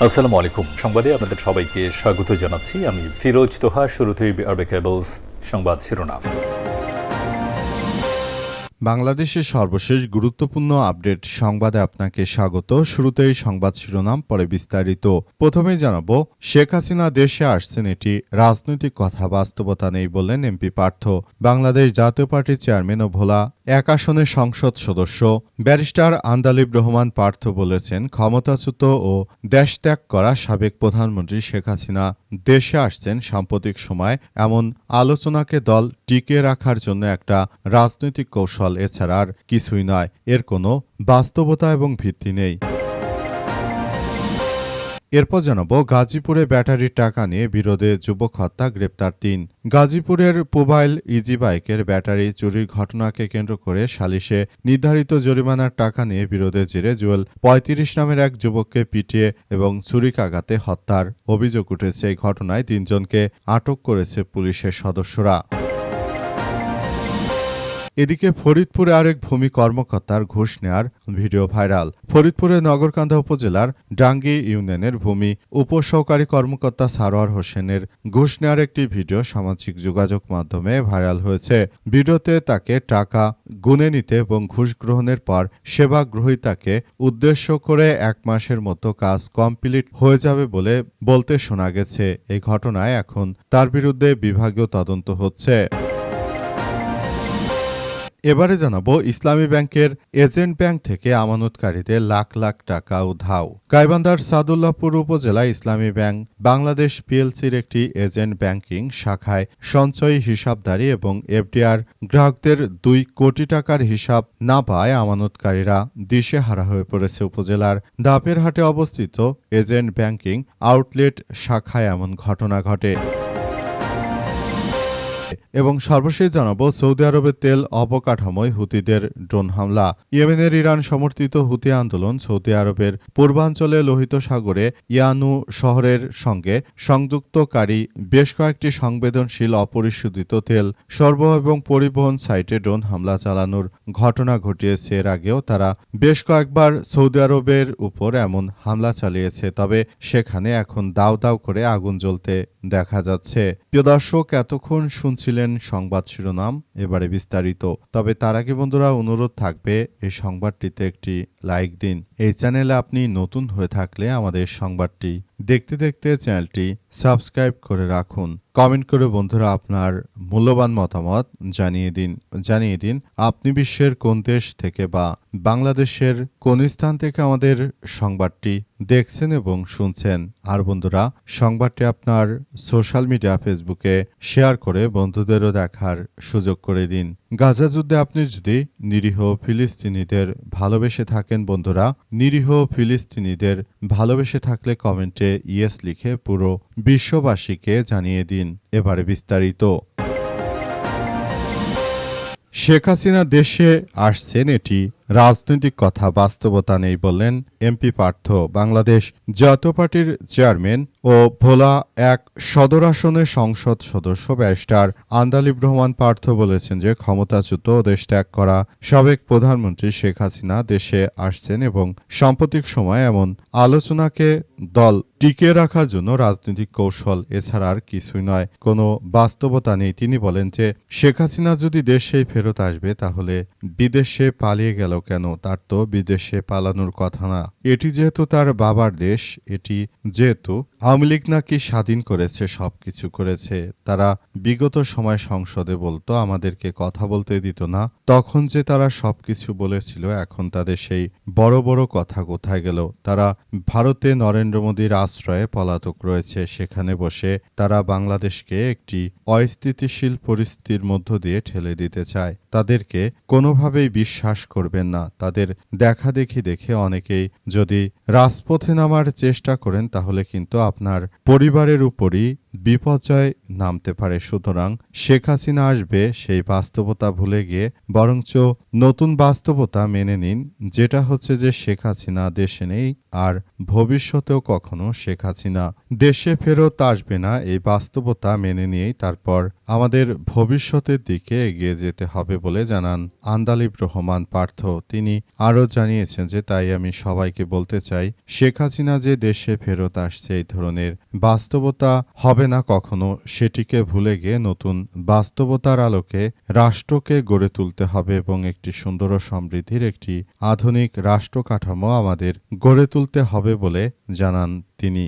আসসালামু আলাইকুম। সংবাদে আপনাদের সবাইকে স্বাগত জানাচ্ছি। আমি ফিরোজ তোহা। শুরুতেই আরবে কেবলস সংবাদ শিরোনাম। বাংলাদেশের সর্বশেষ গুরুত্বপূর্ণ আপডেট সংবাদে আপনাকে স্বাগত। শুরুতেই সংবাদ শিরোনাম, পরে বিস্তারিত। প্রথমেই জানাবো, শেখ হাসিনা দেশে আসছেন, এটি রাজনৈতিক কথা, বাস্তবতা নেই বললেন এমপি পার্থ। বাংলাদেশ জাতীয় পার্টির চেয়ারম্যান ও ভোলা এক আসনের সংসদ সদস্য ব্যারিস্টার আন্দালিব রহমান পার্থ বলেছেন, ক্ষমতাচ্যুত ও দেশত্যাগ করা সাবেক প্রধানমন্ত্রী শেখ হাসিনা দেশে আসছেন সাম্প্রতিক সময় এমন আলোচনাকে দল টিকিয়ে রাখার জন্য একটা রাজনৈতিক কৌশল, এছাড়া আর কিছুই নয়। এর কোনো বাস্তবতা এবং ভিত্তি নেই। এরপর জানাবো, গাজীপুরে ব্যাটারির টাকা নিয়ে বিরোধে যুবক হত্যা, গ্রেপ্তার ৩। গাজীপুরের পুবাইল ইজি বাইকের ব্যাটারি চুরির ঘটনাকে কেন্দ্র করে সালিশে নির্ধারিত জরিমানার টাকা নিয়ে বিরোধের জেরে জুয়েল ৩৫ নামের এক যুবককে পিটিয়ে এবং ছুরিকাঘাতে হত্যার অভিযোগ উঠেছে। এই ঘটনায় ৩ জনকে আটক করেছে পুলিশের সদস্যরা। এদিকে ফরিদপুরে আরেক ভূমি কর্মকর্তার ঘুষ নেয়ার ভিডিও ভাইরাল। ফরিদপুরের নগরকান্দা উপজেলার ডাঙ্গি ইউনিয়নের ভূমি উপসহকারী কর্মকর্তা সারোয়ার হোসেনের ঘুষ নেয়ার একটি ভিডিও সামাজিক যোগাযোগ মাধ্যমে ভাইরাল হয়েছে। ভিডিওতে তাকে টাকা গুনে নিতে এবং ঘুষ গ্রহণের পর সেবা গ্রহীতাকে উদ্দেশ্য করে ১ মাসের মতো কাজ কমপ্লিট হয়ে যাবে বলতে শোনা গেছে। এই ঘটনায় এখন তার বিরুদ্ধে বিভাগীয় তদন্ত হচ্ছে। এবারে জানাবো, ইসলামী ব্যাংকের এজেন্ট ব্যাংক থেকে আমানতকারীদের লাখ লাখ টাকা উধাও। গাইবান্ধার সাদুল্লাহপুর উপজেলায় ইসলামী ব্যাংক বাংলাদেশ পিএলসির একটি এজেন্ট ব্যাংকিং শাখায় সঞ্চয়ী হিসাবধারী এবং এফডিআর গ্রাহকদের ২ কোটি টাকার হিসাব না পায় আমানতকারীরা দিশেহারা হয়ে পড়েছে। উপজেলার দাপেরহাটে অবস্থিত এজেন্ট ব্যাংকিং আউটলেট শাখায় এমন ঘটনা ঘটে। এবং সর্বশেষ জানাবো, সৌদি আরবের তেল অবকাঠামোয় হুতিদের ড্রোন হামলা। ইয়েমেনের ইরান সমর্থিত হুতি আন্দোলন সৌদি আরবের পূর্বাঞ্চলে লোহিত সাগরে ইয়ানু শহরের সঙ্গে সংযুক্তকারী বেশ কয়েকটি সংবেদনশীল অপরিশোধিত তেল সরবরাহ এবং পরিবহন সাইটে ড্রোন হামলা চালানোর ঘটনা ঘটিয়েছে। এর আগেও তারা বেশ কয়েকবার সৌদি আরবের উপর এমন হামলা চালিয়েছে, তবে সেখানে এখন দাউ দাউ করে আগুন জ্বলতে দেখা যাচ্ছে। প্রিয় দর্শক, এতক্ষণ শুনছিলেন সংবাদ শিরোনাম, এবারে বিস্তারিত। তবে তার আগে বন্ধুরা, অনুরোধ থাকবে এই সংবাদটিতে একটি লাইক দিন। এই চ্যানেলে আপনি নতুন হয়ে থাকলে আমাদের সংবাদটি দেখতে দেখতে চ্যানেলটি সাবস্ক্রাইব করে রাখুন। কমেন্ট করে বন্ধুরা আপনার মূল্যবান মতামত জানিয়ে দিন আপনি বিশ্বের কোন দেশ থেকে বা বাংলাদেশের কোন স্থান থেকে আমাদের সংবাদটি দেখছেন এবং শুনছেন। আর বন্ধুরা, সংবাদটি আপনার সোশ্যাল মিডিয়া ফেসবুকে শেয়ার করে বন্ধুদেরও দেখার সুযোগ করে দিন। গাজা যুদ্ধে আপনি যদি নিরীহ ফিলিস্তিনিদের ভালোবেসে থাকেন বন্ধুরা, নিরীহ ফিলিস্তিনিদের ভালোবেসে থাকলে কমেন্টে ইয়েস লিখে পুরো বিশ্ববাসীকে জানিয়ে দিন। এবারে বিস্তারিত। শেখ হাসিনা দেশে আসছেন, এটি রাজনৈতিক কথা, বাস্তবতা নেই বললেন এমপি পার্থ। বাংলাদেশ জাতীয় পার্টির চেয়ারম্যান ও ভোলা এক সদর আসনের সংসদ সদস্য ব্যারিস্টার আন্দালিব রহমান পার্থ বলেছেন যে, ক্ষমতাচ্যুত ও দেশ ত্যাগ করা সাবেক প্রধানমন্ত্রী শেখ হাসিনা দেশে আসছেন এবং সাম্প্রতিক সময় এমন আলোচনাকে দল টিকিয়ে রাখার জন্য রাজনৈতিক কৌশল, এছাড়া আর কিছুই নয়। কোনো বাস্তবতা নেই। তিনি বলেন যে, শেখ হাসিনা যদি দেশেই ফেরত আসবে তাহলে বিদেশে পালিয়ে গেল কেন? তার তো বিদেশে পালানোর কথা না। এটি যেহেতু তার বাবার দেশ, এটি যেহেতু আওয়ামী লীগ নাকি স্বাধীন করেছে, সবকিছু করেছে, তারা বিগত সময় সংসদে বলতো আমাদেরকে কথা বলতে দিত না, তখন যে তারা সবকিছু বলেছিল, এখন তাদের সেই বড় বড় কথা কোথায় গেল? তারা ভারতে নরেন্দ্র মোদীর আশ্রয়ে পলাতক রয়েছে। সেখানে বসে তারা বাংলাদেশকে একটি অস্থিতিশীল পরিস্থিতির মধ্য দিয়ে ঠেলে দিতে চায়। তাদেরকে কোনোভাবেই বিশ্বাস করবেন না। তাদের দেখাদেখি দেখে অনেকেই যদি রাজপথে নামার চেষ্টা করেন তাহলে কিন্তু আপনার পরিবারের উপরই বিপর্যয় নামতে পারে। সুতরাং শেখ হাসিনা আসবে সেই বাস্তবতা ভুলে গিয়ে বরঞ্চ নতুন বাস্তবতা মেনে নিন, যেটা হচ্ছে যে শেখ হাসিনা দেশে নেই, আর ভবিষ্যতেও কখনো শেখ হাসিনা দেশে ফেরত আসবে না। এই বাস্তবতা মেনে নিয়েই তারপর আমাদের ভবিষ্যতের দিকে এগিয়ে যেতে হবে বলে জানান আন্দালিব রহমান পার্থ। তিনি আরও জানিয়েছেন যে তাই আমি সবাইকে বলতে চাই, শেখ হাসিনা যে দেশে ফেরত আসছে এই ধরনের বাস্তবতা হবে না কখনো, সেটিকে ভুলে গিয়ে নতুন বাস্তবতার আলোকে রাষ্ট্রকে গড়ে তুলতে হবে এবং একটি সুন্দর ও সমৃদ্ধির একটি আধুনিক রাষ্ট্র কাঠামো আমাদের গড়ে তুলতে হবে বলে জানান তিনি।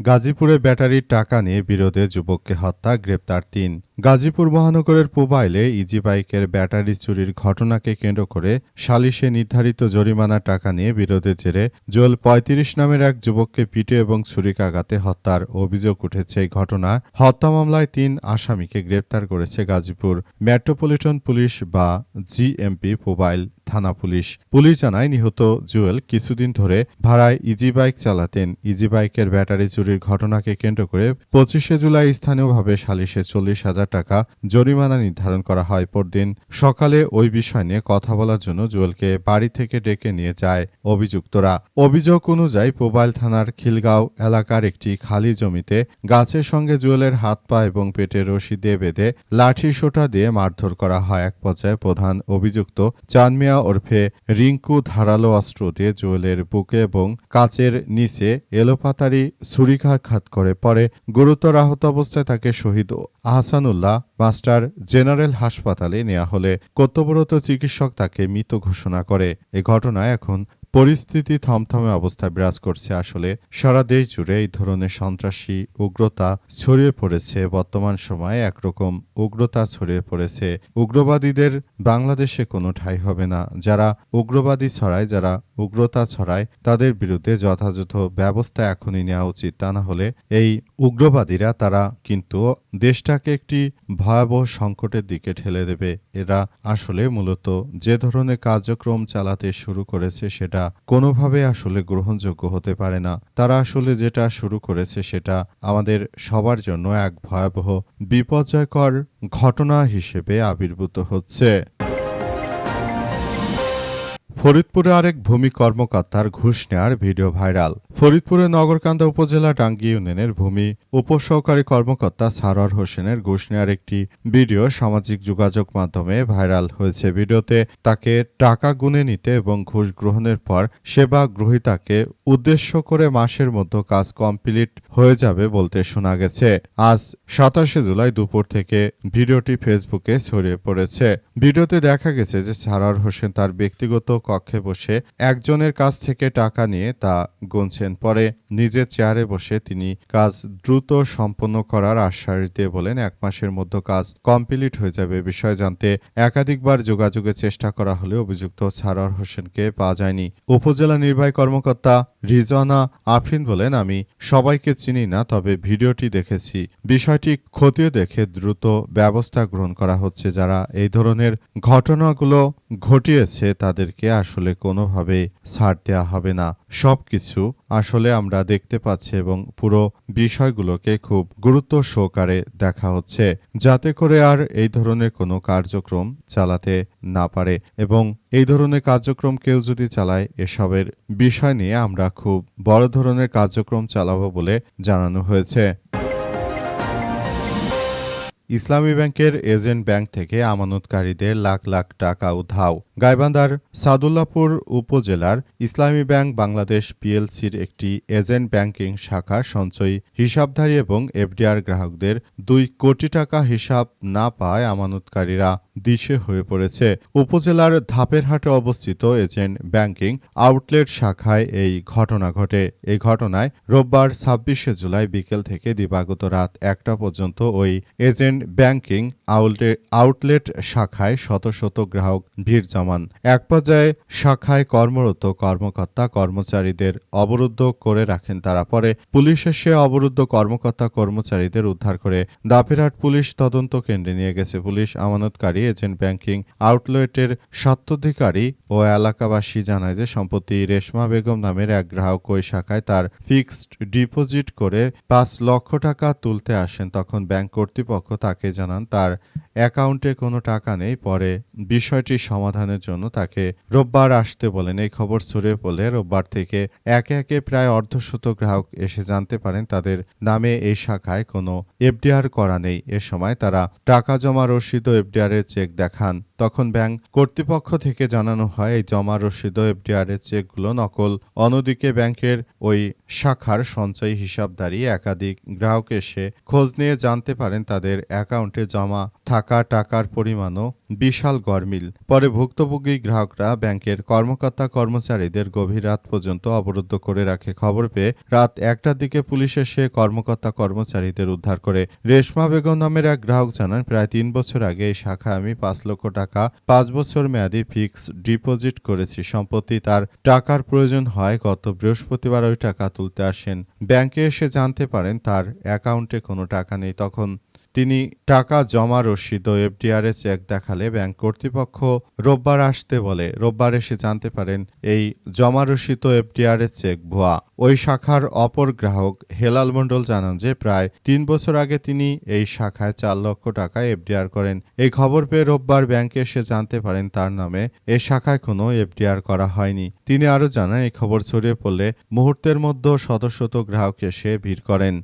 গাজীপুরে ব্যাটারির টাকা নিয়ে বিরোধে যুবককে হত্যা, গ্রেপ্তার ৩। গাজীপুর মহানগরের পুবাইলে ইজি বাইকের ব্যাটারি চুরির ঘটনাকে কেন্দ্র করে সালিশে নির্ধারিত জরিমানার টাকা নিয়ে বিরোধের জেরে জোয়েল ৩৫ নামের এক যুবককে পিটে এবং ছুরিকাঘাতে হত্যার অভিযোগ উঠেছে। এই ঘটনার হত্যা মামলায় ৩ আসামিকে গ্রেপ্তার করেছে গাজীপুর মেট্রোপলিটন পুলিশ বা জিএমপি পুবাইল থানা পুলিশ। পুলিশ জানায়, নিহত জুয়েল কিছুদিন ধরে ভাড়ায় ইজি বাইক চালাতেন। ইজি বাইকের ব্যাটারি চুরির ঘটনাকে কেন্দ্র করে ২৫শে জুলাই স্থানীয়ভাবে সালিশে ৪০,০০০ টাকা জরিমানা নির্ধারণ করা হয়। পরদিন সকালে ওই বিষয় নিয়ে কথা বলার জন্য জুয়েলকে বাড়ি থেকে ডেকে নিয়ে যায় অভিযুক্তরা। অভিযোগ অনুযায়ী পুবাইল থানার খিলগাঁও এলাকার একটি খালি জমিতে গাছের সঙ্গে জুয়েলের হাত পা এবং পেটে রশি দিয়ে বেঁধে লাঠি সোঁটা দিয়ে মারধর করা হয়। এক পর্যায়ে প্রধান অভিযুক্ত চাঁদ মিয়া ওরফে রিঙ্কু ধারালো অস্ত্র দিয়ে জুয়েলের বুকে এবং কাচের নিচে এলোপাতাড়ি ছুরিকাঘাত করে। পরে গুরুতর আহত অবস্থায় তাকে শহীদ আহসানুল্লাহ মাস্টার জেনারেল হাসপাতালে নেওয়া হলে কর্তব্যরত চিকিৎসক তাকে মৃত ঘোষণা করে। এ ঘটনায় এখন পরিস্থিতি থমথমে অবস্থায় বিরাজ করছে। আসলে সারা দেশ জুড়ে এই ধরনের সন্ত্রাসী উগ্রতা ছড়িয়ে পড়েছে। বর্তমান সময়ে একরকম উগ্রতা ছড়িয়ে পড়েছে। উগ্রবাদীদের বাংলাদেশে কোনো ঠাঁই হবে না। যারা উগ্রবাদী ছড়ায়, যারা উগ্রতা ছড়ায়, তাদের বিরুদ্ধে যথাযথ ব্যবস্থা এখনই নেওয়া উচিত। তা না হলে এই উগ্রবাদীরা তারা কিন্তু দেশটাকে একটি ভয়াবহ সংকটের দিকে ঠেলে দেবে। এরা আসলে মূলত যে ধরনের কার্যক্রম চালাতে শুরু করেছে সেটা কোনোভাবে আসলে গ্রহণযোগ্য হতে পারে না। তারা আসলে যেটা শুরু করেছে সেটা আমাদের সবার জন্য এক ভয়াবহ বিপর্যয়কর ঘটনা হিসেবে আবির্ভূত হচ্ছে। ফরিদপুরে আরেক ভূমি কর্মকর্তার ঘুষ নেওয়ার ভিডিও ভাইরাল। ফরিদপুরের নগরকান্দা উপজেলা টাঙ্গী ইউনিয়নের ভূমি উপসহকারী কর্মকর্তা সারোয়ার হোসেনের ঘুষ নেওয়ার একটি ভিডিও সামাজিক যোগাযোগ মাধ্যমে ভাইরাল হয়েছে। ভিডিওতে তাকে টাকা গুনে নিতে এবং ঘুষ গ্রহণের পর সেবা গ্রহীতাকে উদ্দেশ্য করে মাসের মধ্যে কাজ কমপ্লিট হয়ে যাবে বলতে শোনা গেছে। আজ ২৭শে জুলাই দুপুর থেকে ভিডিওটি ফেসবুকে ছড়িয়ে পড়েছে। ভিডিওতে দেখা গেছে যে সারোয়ার হোসেন তার ব্যক্তিগত কক্ষে বসে একজনের কাছ থেকে টাকা নিয়ে তা গুনছেন। পরে নিজের চেয়ারে বসে তিনি কাজ দ্রুত সম্পন্ন করার আশ্বাস দিয়ে বলেন ১ মাসের মধ্যে কাজ কমপ্লিট হয়ে যাবে। বিষয় জানতে একাধিকবার যোগাযোগের চেষ্টা করা হলেও অভিযুক্ত সারোয়ার হোসেনকে পাওয়া যায়নি। উপজেলা নির্বাহী কর্মকর্তা রিজওয়ানা আফরিন বলেন, আমি সবাইকে চিনি না, তবে ভিডিওটি দেখেছি। বিষয়টি খতিয়ে দেখে দ্রুত ব্যবস্থা গ্রহণ করা হচ্ছে। যারা এই ধরনের ঘটনাগুলো ঘটিয়েছে তাদেরকে আসলে কোনোভাবে ছাড় দেওয়া হবে না। সবকিছু আসলে আমরা দেখতে পাচ্ছি এবং পুরো বিষয়গুলোকে খুব গুরুত্ব সহকারে দেখা হচ্ছে, যাতে করে আর এই ধরনের কোনো কার্যক্রম চালাতে না পারে। এবং এই ধরনের কার্যক্রম কেউ যদি চালায়, এসবের বিষয় নিয়ে আমরা খুব বড় ধরনের কার্যক্রম চালাবো বলে জানানো হয়েছে। ইসলামী ব্যাংকের এজেন্ট ব্যাংক থেকে আমানতকারীদের লাখ লাখ টাকা উধাও। গাইবান্ধার সাদুল্লাপুর উপজেলার ইসলামী ব্যাংক বাংলাদেশ পিএলসির একটি এজেন্ট ব্যাংকিং শাখা সঞ্চয়ী হিসাবধারী এবং এফডিআর গ্রাহকদের ২ কোটি টাকা হিসাব না পায় আমানতকারীরা দিশে হয়ে পড়েছে। উপজেলার ধাপেরহাটে অবস্থিত এজেন্ট ব্যাংকিং আউটলেট শাখায় এই ঘটনা ঘটে। এই ঘটনায় রোববার ২৬শে জুলাই বিকেল থেকে দিবাগত রাত ১টা পর্যন্ত ওই এজেন্ট ব্যাংকিং আউটলেট শাখায় শত শত গ্রাহক ভিড় জমান। জমান। এক পর্যায়ে শাখায় কর্মরত কর্মকর্তা কর্মচারীদের অবরুদ্ধ করে রাখেন তারা। পরে পুলিশ এসে অবরুদ্ধ কর্মকর্তা কর্মচারীদের উদ্ধার করে দাপিরহাট পুলিশ তদন্ত কেন্দ্রে নিয়ে গেছে। পুলিশ আমানতকারী এজেন্ট ব্যাংকিং আউটলেটের স্বত্বাধিকারী ও এলাকাবাসী জানায় যে সম্প্রতি রেশমা বেগম নামের এক গ্রাহক ওই শাখায় তার ফিক্সড ডিপোজিট করে ৫ লক্ষ টাকা তুলতে আসেন। তখন ব্যাংক কর্তৃপক্ষ তাকে জানান তার অ্যাকাউন্টে কোনো টাকা নেই। পরে বিষয়টি সমাধানের জন্য তাকে রোববার আসতে বলেন। এই খবর ছড়িয়ে পড়লে রোববার থেকে একে একে প্রায় অর্ধশত গ্রাহক এসে জানতে পারেন তাদের নামে এই শাখায় কোনো এফডিআর করা নেই। এ সময় তারা টাকা জমা রসিদ ও এফডিআরের চেক দেখান। তখন ব্যাংক কর্তৃপক্ষ থেকে জানানো হয় এই জমা রসিদ ও এফডিআরের চেকগুলো নকল। অন্যদিকে ব্যাংকের ওই শাখার সঞ্চয়ী হিসাবধারী একাধিক গ্রাহক এসে খোঁজ নিয়ে জানতে পারেন তাদের অ্যাকাউন্টে জমা থাকা টাকার পরিমাণও বিশাল গরমিল। পরে ভুক্তভোগী গ্রাহকরা ব্যাংকের কর্মকর্তা কর্মচারীদের গভীর রাত পর্যন্ত অবরুদ্ধ করে রাখে। খবর পেয়ে রাত ১টার দিকে পুলিশ এসে কর্মকর্তা কর্মচারীদের উদ্ধার করে। রেশমা বেগম নামের এক গ্রাহক জানান প্রায় ৩ বছর আগে এই শাখায় আমি ৫ লক্ষ টাকা ৫ বছর মেয়াদি ফিক্সড ডিপোজিট করেছি। সম্প্রতি তার টাকার প্রয়োজন হয়। গত বৃহস্পতিবার ওই টাকা তুলতে আসেন। ব্যাংকে এসে জানতে পারেন তার অ্যাকাউন্টে কোনো টাকা নেই। তখন তিনি টাকা জমা রসিদ ও এফডিআর চেক দেখালে ব্যাংক কর্তৃপক্ষ রোববার আসতে বলে। রোববার এসে জানতে পারেন এই জমা রসিদ ও এফডিআর চেক ভুয়া। ওই শাখার অপর গ্রাহক হেলাল মণ্ডল জানান যে প্রায় ৩ বছর আগে তিনি এই শাখায় ৪ লক্ষ টাকা এফডিআর করেন। এই খবর পেয়ে রোববার ব্যাংকে এসে জানতে পারেন তার নামে এই শাখায় কোনো এফডিআর করা হয়নি। তিনি আরও জানান এই খবর ছড়িয়ে পড়লে মুহূর্তের মধ্যে শত শত গ্রাহক এসে ভিড় করেন।